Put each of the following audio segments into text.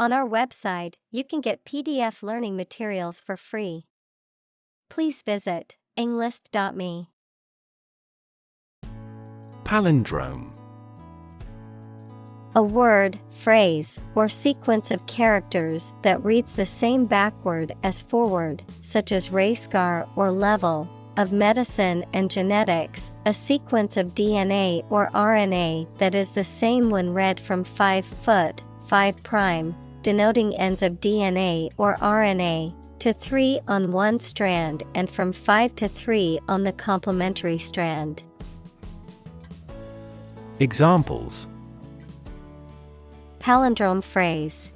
On our website, you can get PDF learning materials for free. Please visit englist.me. Palindrome. A word, phrase, or sequence of characters that reads the same backward as forward, such as race-gar or level, of medicine and genetics, a sequence of DNA or RNA that is the same when read from 5' 5', denoting ends of DNA or RNA, to 3 on one strand and from 5 to 3 on the complementary strand. Examples: Palindrome phrase,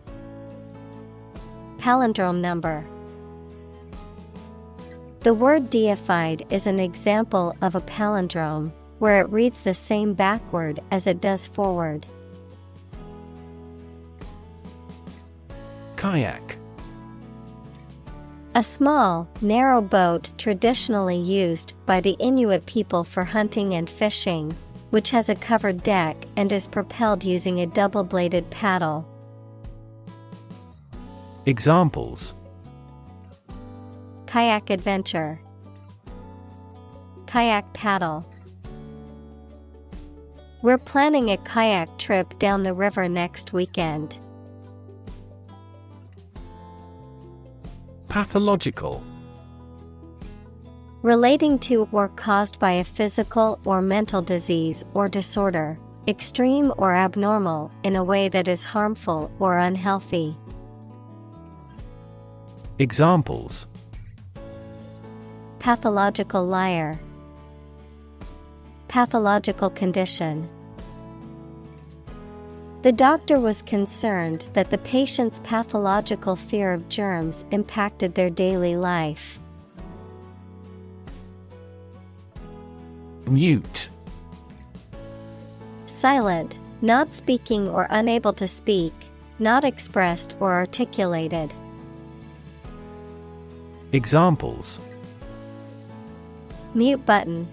palindrome number. The word deified is an example of a palindrome, where it reads the same backward as it does forward. Kayak. A small, narrow boat traditionally used by the Inuit people for hunting and fishing, which has a covered deck and is propelled using a double-bladed paddle. Examples: Kayak adventure, kayak paddle. We're planning a kayak trip down the river next weekend. Pathological. Relating to or caused by a physical or mental disease or disorder, extreme or abnormal in a way that is harmful or unhealthy. Examples: Pathological liar, pathological condition. The doctor was concerned that the patient's pathological fear of germs impacted their daily life. Mute. Silent, not speaking or unable to speak, not expressed or articulated. Examples: Mute button,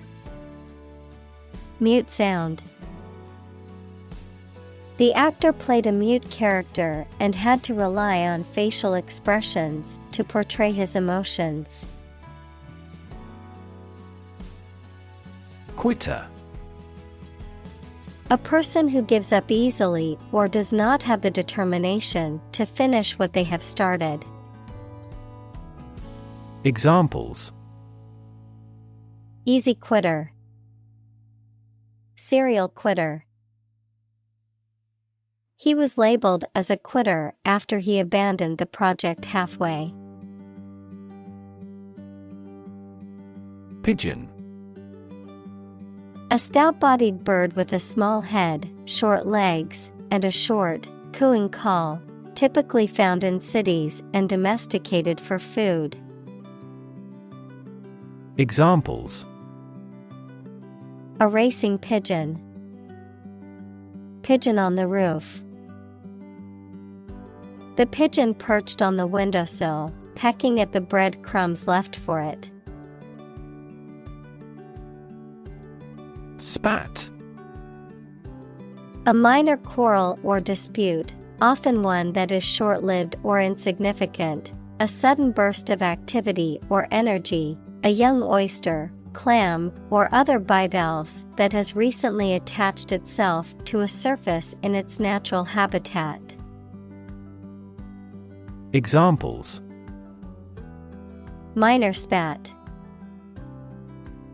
mute sound. The actor played a mute character and had to rely on facial expressions to portray his emotions. Quitter. A person who gives up easily or does not have the determination to finish what they have started. Examples: Easy quitter, serial quitter. He was labeled as a quitter after he abandoned the project halfway. Pigeon. A stout-bodied bird with a small head, short legs, and a short, cooing call, typically found in cities and domesticated for food. Examples: A racing pigeon, pigeon on the roof. The pigeon perched on the windowsill, pecking at the breadcrumbs left for it. Spat. A minor quarrel or dispute, often one that is short-lived or insignificant, a sudden burst of activity or energy, a young oyster, clam, or other bivalves that has recently attached itself to a surface in its natural habitat. Examples: Minor spat,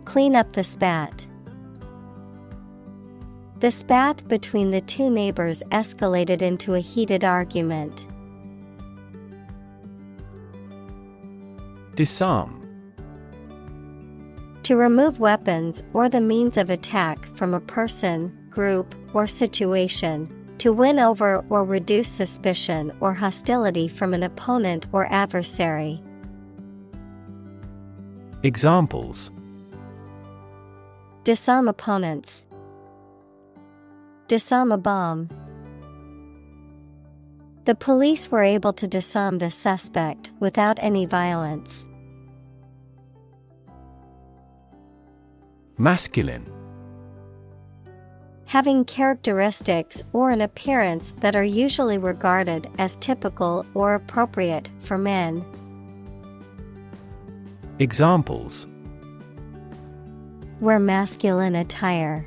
clean up the spat. The spat between the two neighbors escalated into a heated argument. Disarm. To remove weapons or the means of attack from a person, group, or situation. To win over or reduce suspicion or hostility from an opponent or adversary. Examples: Disarm opponents. Disarm a bomb. The police were able to disarm the suspect without any violence. Masculine. Having characteristics or an appearance that are usually regarded as typical or appropriate for men. Examples: Wear masculine attire.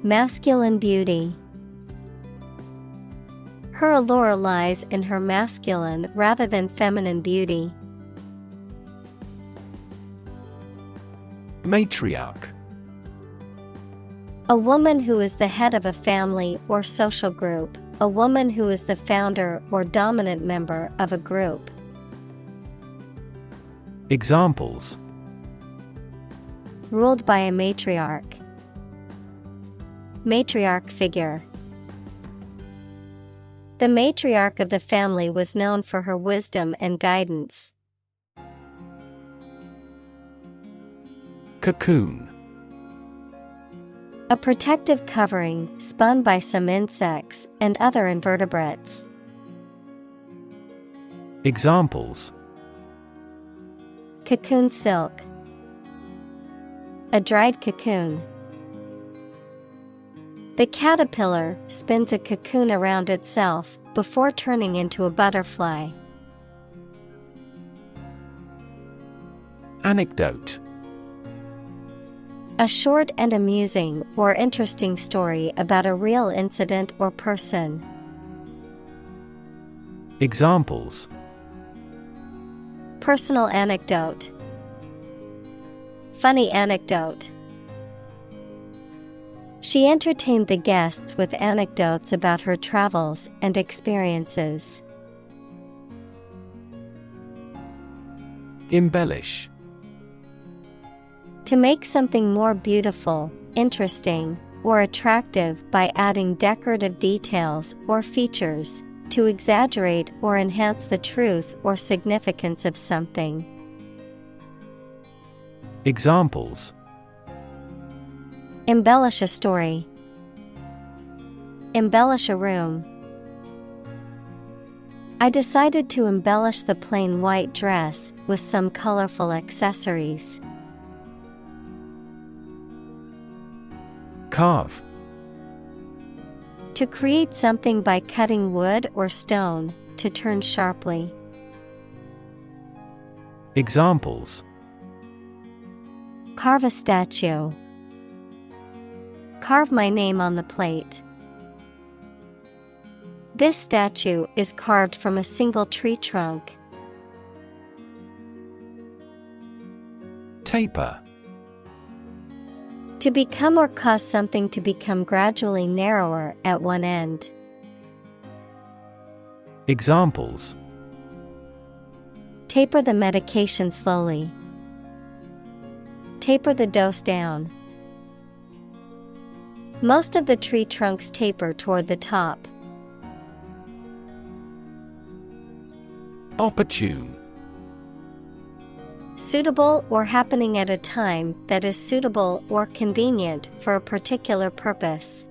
Masculine beauty. Her allure lies in her masculine rather than feminine beauty. Matriarch. A woman who is the head of a family or social group, a woman who is the founder or dominant member of a group. Examples: Ruled by a matriarch. Matriarch figure. The matriarch of the family was known for her wisdom and guidance. Cocoon. A protective covering spun by some insects and other invertebrates. Examples: Cocoon silk. A dried cocoon. The caterpillar spins a cocoon around itself before turning into a butterfly. Anecdote. A short and amusing or interesting story about a real incident or person. Examples: Personal anecdote. Funny anecdote. She entertained the guests with anecdotes about her travels and experiences. Embellish. To make something more beautiful, interesting, or attractive by adding decorative details or features, to exaggerate or enhance the truth or significance of something. Examples: Embellish a story. Embellish a room. I decided to embellish the plain white dress with some colorful accessories. Carve. To create something by cutting wood or stone, to turn sharply. Examples: Carve a statue. Carve my name on the plate. This statue is carved from a single tree trunk. Taper. To become or cause something to become gradually narrower at one end. Examples: Taper the medication slowly. Taper the dose down. Most of the tree trunks taper toward the top. Opportune. Suitable or happening at a time that is suitable or convenient for a particular purpose.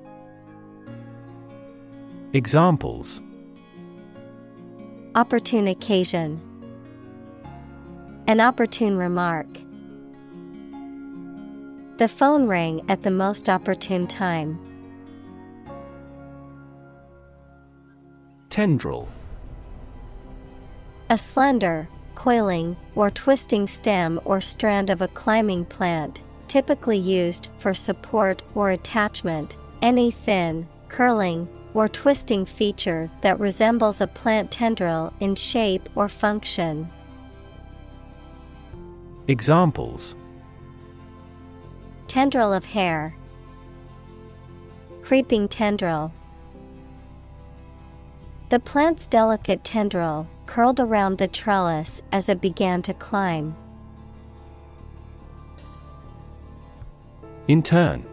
Examples: Opportune occasion. An opportune remark. The phone rang at the most opportune time. Tendril. A slender, coiling, or twisting stem or strand of a climbing plant, typically used for support or attachment. Any thin, curling, or twisting feature that resembles a plant tendril in shape or function. Examples: Tendril of hair. Creeping tendril. The plant's delicate tendril curled around the trellis as it began to climb. Intern.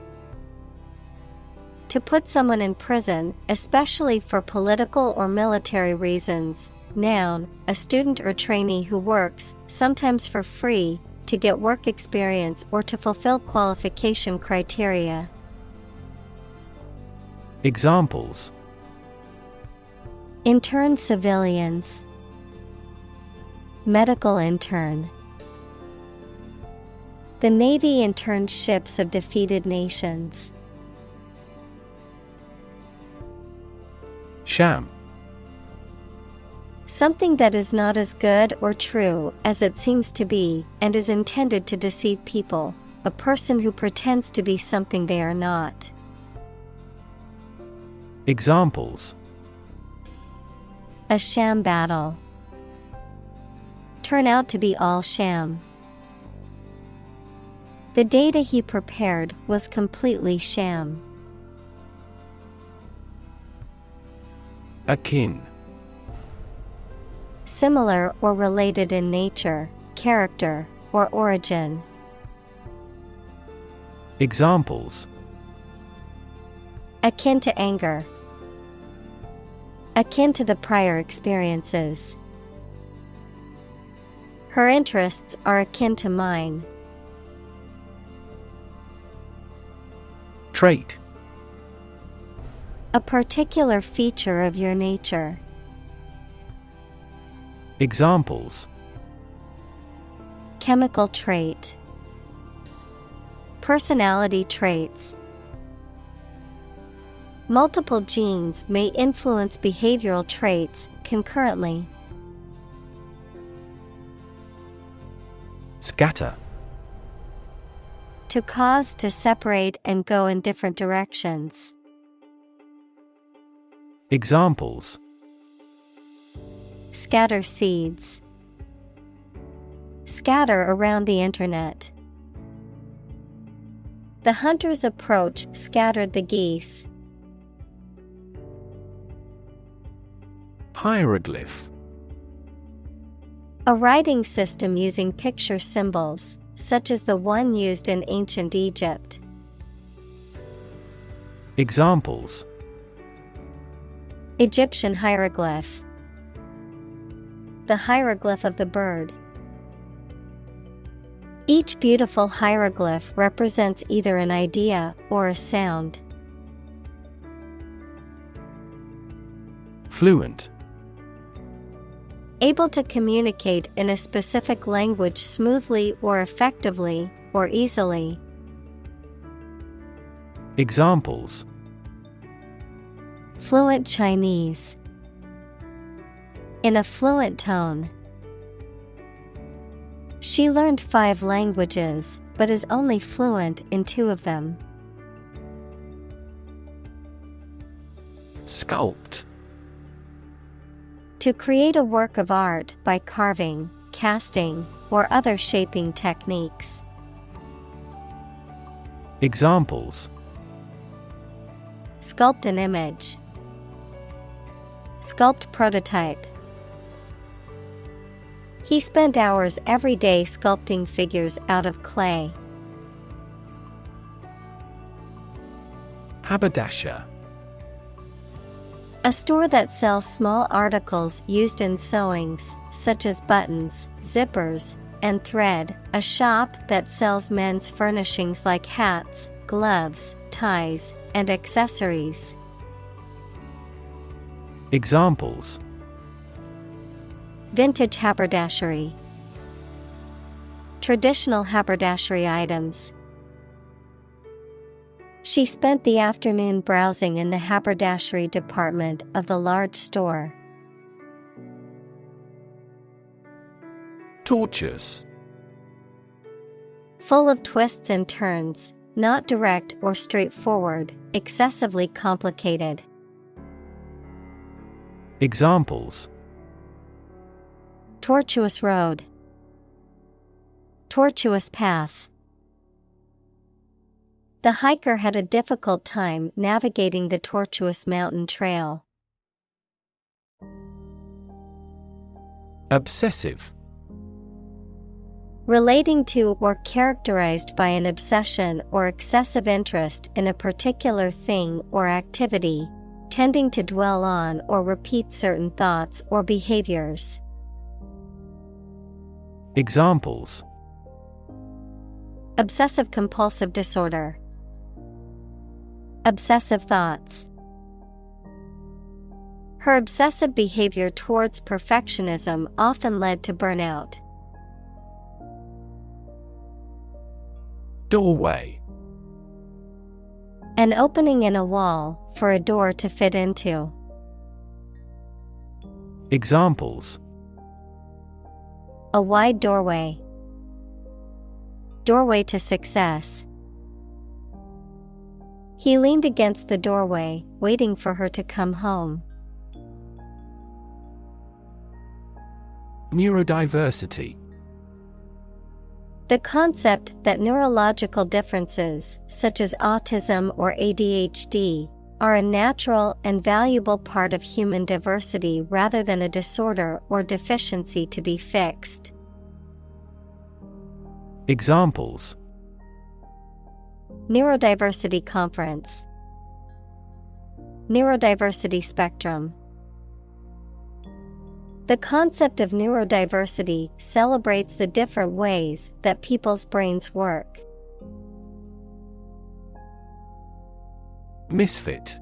To put someone in prison, especially for political or military reasons. Noun, a student or trainee who works, sometimes for free, to get work experience or to fulfill qualification criteria. Examples: Intern civilians. Medical intern. The Navy interned ships of defeated nations. Sham. Something that is not as good or true as it seems to be and is intended to deceive people. A person who pretends to be something they are not. Examples: A sham battle. Turn out to be all sham. The data he prepared was completely sham. Akin. Similar or related in nature, character, or origin. Examples: Akin to anger. Akin to the prior experiences. Her interests are akin to mine. Trait. A particular feature of your nature. Examples: Chemical trait. Personality traits. Multiple genes may influence behavioral traits concurrently. Scatter. To cause to separate and go in different directions. Examples: Scatter seeds. Scatter around the internet. The hunter's approach scattered the geese. Hieroglyph. A writing system using picture symbols, such as the one used in ancient Egypt. Examples: Egyptian hieroglyph. The hieroglyph of the bird. Each beautiful hieroglyph represents either an idea or a sound. Fluent. Able to communicate in a specific language smoothly or effectively, or easily. Examples: Fluent Chinese. In a fluent tone. She learned 5 languages, but is only fluent in 2 of them. Sculpt. To create a work of art by carving, casting, or other shaping techniques. Examples: Sculpt an image. Sculpt prototype. He spent hours every day sculpting figures out of clay. Haberdasher. A store that sells small articles used in sewings, such as buttons, zippers, and thread. A shop that sells men's furnishings like hats, gloves, ties, and accessories. Examples: Vintage haberdashery. Traditional haberdashery items. She spent the afternoon browsing in the haberdashery department of the large store. Tortuous. Full of twists and turns, not direct or straightforward, excessively complicated. Examples: Tortuous road. Tortuous path. The hiker had a difficult time navigating the tortuous mountain trail. Obsessive. Relating to or characterized by an obsession or excessive interest in a particular thing or activity, tending to dwell on or repeat certain thoughts or behaviors. Examples: Obsessive-compulsive disorder. Obsessive thoughts. Her obsessive behavior towards perfectionism often led to burnout. Doorway. An opening in a wall for a door to fit into. Examples: a wide doorway. Doorway to success. He leaned against the doorway, waiting for her to come home. Neurodiversity. The concept that neurological differences, such as autism or ADHD, are a natural and valuable part of human diversity rather than a disorder or deficiency to be fixed. Examples: Neurodiversity Conference. Neurodiversity spectrum. The concept of neurodiversity celebrates the different ways that people's brains work. Misfit.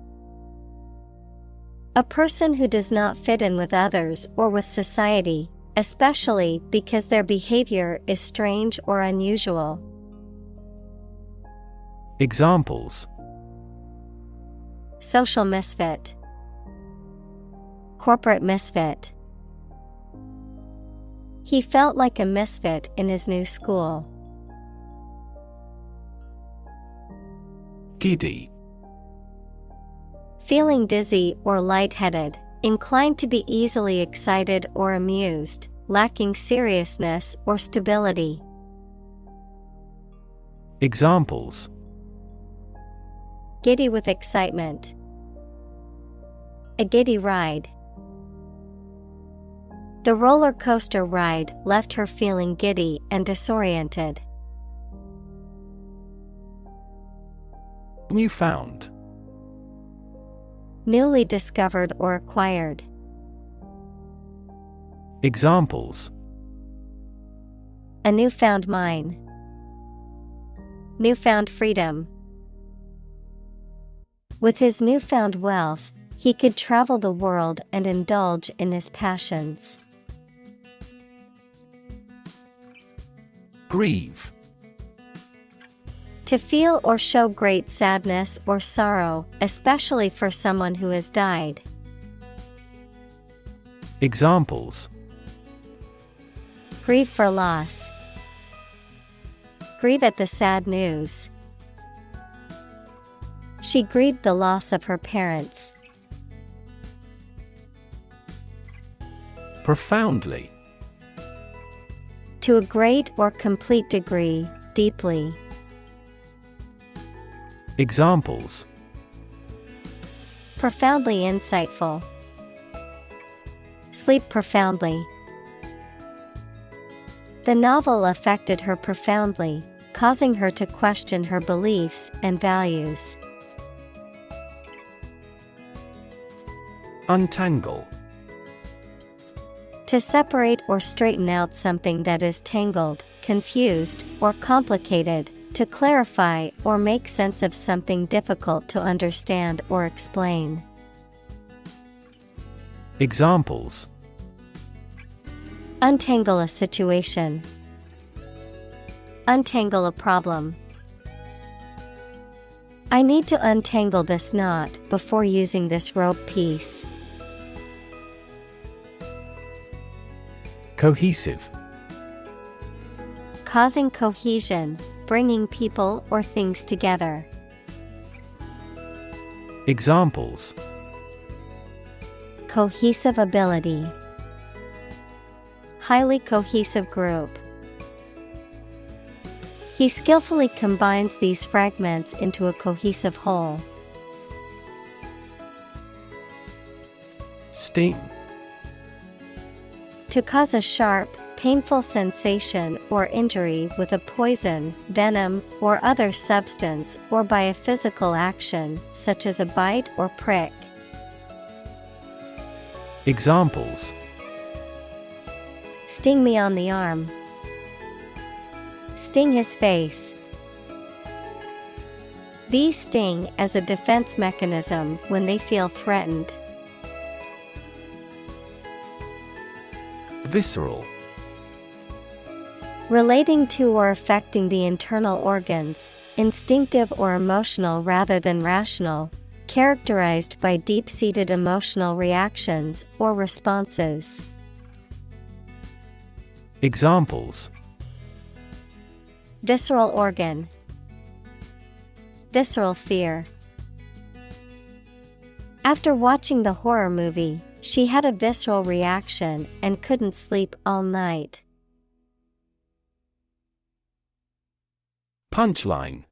A person who does not fit in with others or with society, especially because their behavior is strange or unusual. Examples: Social misfit. Corporate misfit. He felt like a misfit in his new school. Giddy. Feeling dizzy or lightheaded, inclined to be easily excited or amused, lacking seriousness or stability. Examples: Giddy with excitement. A giddy ride. The roller coaster ride left her feeling giddy and disoriented. Newfound. Newly discovered or acquired. Examples: A newfound mine. Newfound freedom. With his newfound wealth, he could travel the world and indulge in his passions. Grieve. To feel or show great sadness or sorrow, especially for someone who has died. Examples: Grieve for loss. Grieve at the sad news. She grieved the loss of her parents. Profoundly. To a great or complete degree, deeply. Examples: Profoundly insightful. Sleep profoundly. The novel affected her profoundly, causing her to question her beliefs and values. Untangle. To separate or straighten out something that is tangled, confused, or complicated, to clarify or make sense of something difficult to understand or explain. Examples: Untangle a situation. Untangle a problem. I need to untangle this knot before using this rope piece. Cohesive. Causing cohesion, bringing people or things together. Examples: Cohesive ability. Highly cohesive group. He skillfully combines these fragments into a cohesive whole. Sting. To cause a sharp, painful sensation or injury with a poison, venom, or other substance or by a physical action, such as a bite or prick. Examples: Sting me on the arm. Sting his face. Bees sting as a defense mechanism when they feel threatened. Visceral. Relating to or affecting the internal organs, instinctive or emotional rather than rational, characterized by deep-seated emotional reactions or responses. Examples: Visceral organ. Visceral fear. After watching the horror movie, she had a visceral reaction and couldn't sleep all night. Punchline: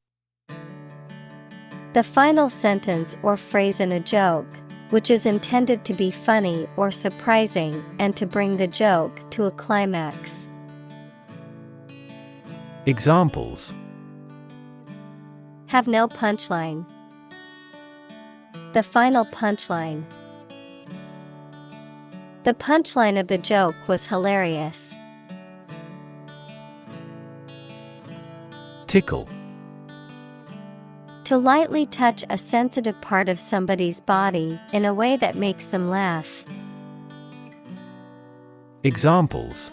The final sentence or phrase in a joke, which is intended to be funny or surprising and to bring the joke to a climax. Examples: Have no punchline. The final punchline. The punchline of the joke was hilarious. Tickle: To lightly touch a sensitive part of somebody's body in a way that makes them laugh. Examples: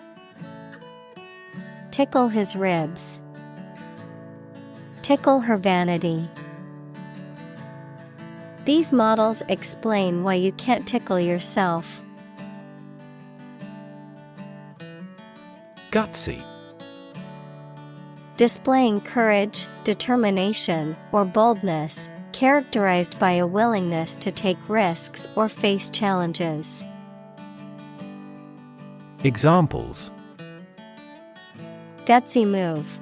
Tickle his ribs. Tickle her vanity. These models explain why you can't tickle yourself. Gutsy: Displaying courage, determination, or boldness, characterized by a willingness to take risks or face challenges. Examples: Gutsy move.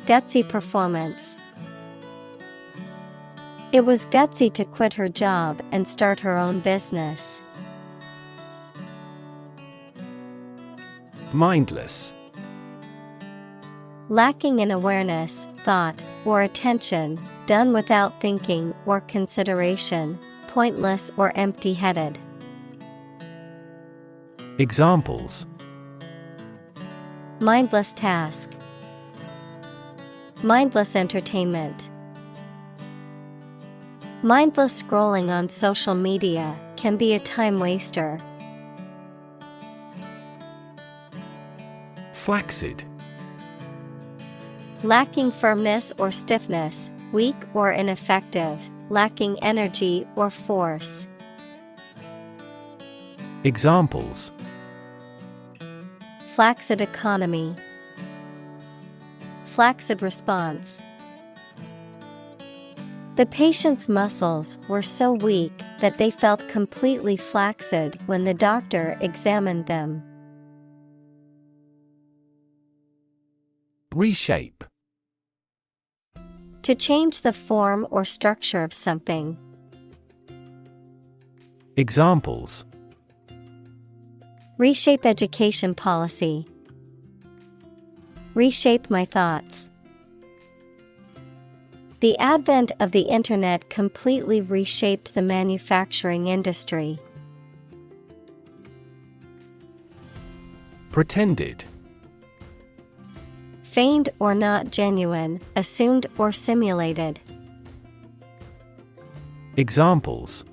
Gutsy performance. It was gutsy to quit her job and start her own business. Mindless: Lacking in awareness, thought, or attention, done without thinking or consideration, pointless or empty-headed. Examples: Mindless task. Mindless entertainment. Mindless scrolling on social media can be a time waster. Flaccid: Lacking firmness or stiffness, weak or ineffective, lacking energy or force. Examples: Flaccid economy. Flaccid response. The patient's muscles were so weak that they felt completely flaccid when the doctor examined them. Reshape: To change the form or structure of something. Examples: Reshape education policy. Reshape my thoughts. The advent of the internet completely reshaped the manufacturing industry. Pretended: Feigned or not genuine, assumed or simulated. Examples: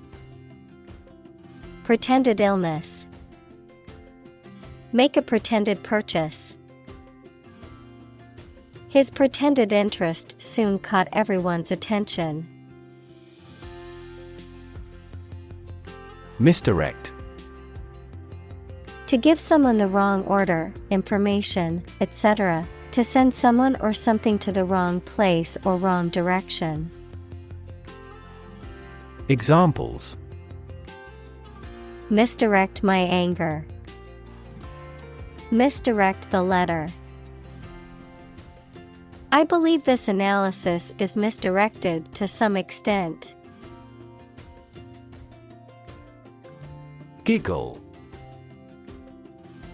Pretended illness. Make a pretended purchase. His pretended interest soon caught everyone's attention. Misdirect: To give someone the wrong order, information, etc. To send someone or something to the wrong place or wrong direction. Examples: Misdirect my anger. Misdirect the letter. I believe this analysis is misdirected to some extent. Giggle: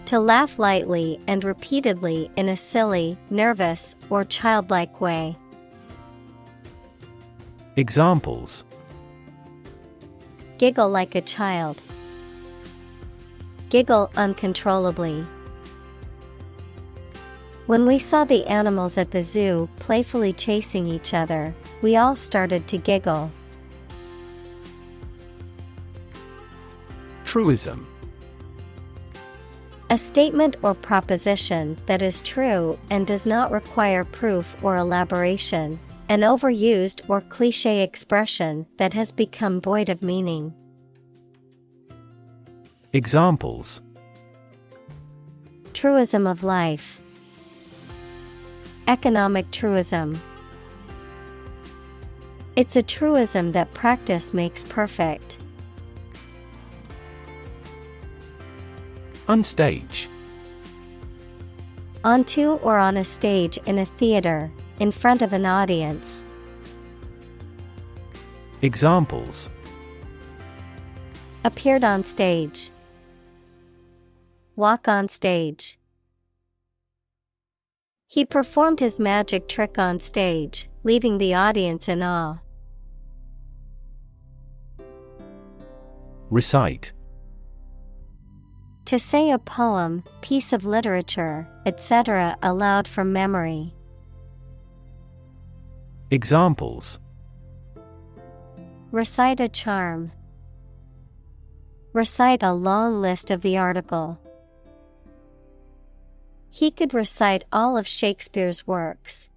To laugh lightly and repeatedly in a silly, nervous, or childlike way. Examples: Giggle like a child. Giggle uncontrollably. When we saw the animals at the zoo playfully chasing each other, we all started to giggle. Truism: A statement or proposition that is true and does not require proof or elaboration, An overused or cliché expression that has become void of meaning. Examples: Truism of life. Economic truism. It's a truism that practice makes perfect. Unstage. Onto or on a stage in a theater, in front of an audience. Examples: Appeared on stage. Walk on stage. He performed his magic trick on stage, leaving the audience in awe. Recite. To say a poem, piece of literature, etc. aloud from memory. Examples: Recite a charm. Recite a long list of the article. He could recite all of Shakespeare's works.